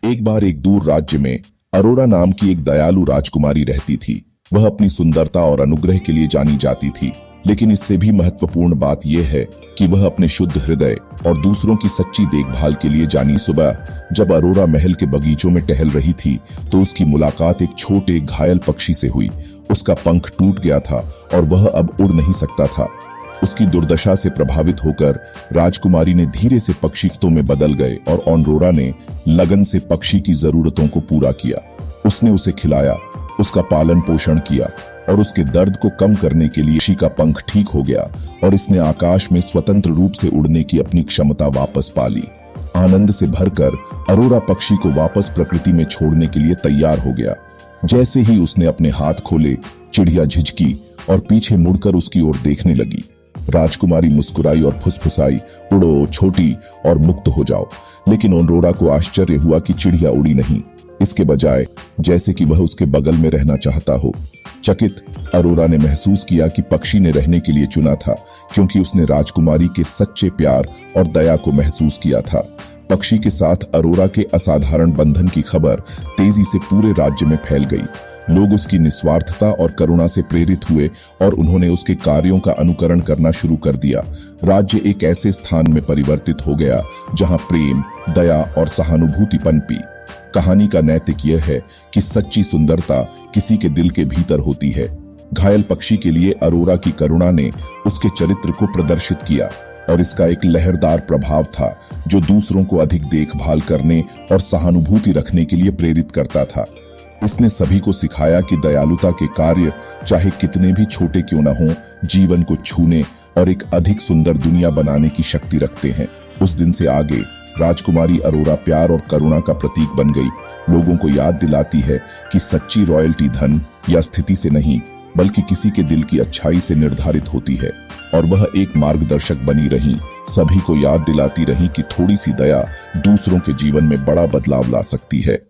एक बार एक दूर राज्य में अरोरा नाम की एक दयालु राजकुमारी रहती थी। वह अपनी सुंदरता और अनुग्रह के लिए जानी जाती थी, लेकिन इससे भी महत्वपूर्ण बात यह है कि वह अपने शुद्ध हृदय और दूसरों की सच्ची देखभाल के लिए जानी। सुबह जब अरोरा महल के बगीचों में टहल रही थी तो उसकी मुलाकात एक छोटे घायल पक्षी से हुई। उसका पंख टूट गया था और वह अब उड़ नहीं सकता था। उसकी दुर्दशा से प्रभावित होकर राजकुमारी ने धीरे से पक्षियों में बदल गए और अरोरा ने लगन से पक्षी की जरूरतों को पूरा किया। उसने उसे खिलाया, उसका पालन पोषण किया और उसके दर्द को कम करने के लिए पक्षी का पंख ठीक हो गया और इसने आकाश में स्वतंत्र रूप से उड़ने की अपनी क्षमता वापस पा ली। आनंद से भरकर अरोरा पक्षी को वापस प्रकृति में छोड़ने के लिए तैयार हो गया। जैसे ही उसने अपने हाथ खोले, चिड़िया झिझकी और पीछे मुड़कर उसकी ओर देखने लगी। राजकुमारी मुस्कुराई और फुसफुसाई, उड़ो छोटी और मुक्त हो जाओ। लेकिन अरोरा को आश्चर्य हुआ कि चिड़िया उड़ी नहीं, इसके बजाय जैसे कि वह उसके बगल में रहना चाहता हो। चकित अरोरा ने महसूस किया कि पक्षी ने रहने के लिए चुना था, क्योंकि उसने राजकुमारी के सच्चे प्यार और दया को महसूस किया था। पक्षी के साथ अरोरा के असाधारण बंधन की खबर तेजी से पूरे राज्य में फैल गई। लोग उसकी निस्वार्थता और करुणा से प्रेरित हुए और उन्होंने उसके कार्यों का अनुकरण करना शुरू कर दिया। राज्य एक ऐसे स्थान में परिवर्तित हो गया जहां प्रेम, दया और सहानुभूति पनपी। कहानी का नैतिक यह है कि सच्ची सुंदरता किसी के दिल के भीतर होती है। घायल पक्षी के लिए अरोरा की करुणा ने उसके चरित्र को प्रदर्शित किया और इसका एक लहरदार प्रभाव था जो दूसरों को अधिक देखभाल करने और सहानुभूति रखने के लिए प्रेरित करता था। इसने सभी को सिखाया कि दयालुता के कार्य चाहे कितने भी छोटे क्यों न हों, जीवन को छूने और एक अधिक सुंदर दुनिया बनाने की शक्ति रखते हैं। उस दिन से आगे राजकुमारी अरोरा प्यार और करुणा का प्रतीक बन गई। लोगों को याद दिलाती है कि सच्ची रॉयल्टी धन या स्थिति से नहीं, बल्कि किसी के दिल की अच्छाई से निर्धारित होती है। और वह एक मार्गदर्शक बनी रही, सभी को याद दिलाती रही कि थोड़ी सी दया दूसरों के जीवन में बड़ा बदलाव ला सकती है।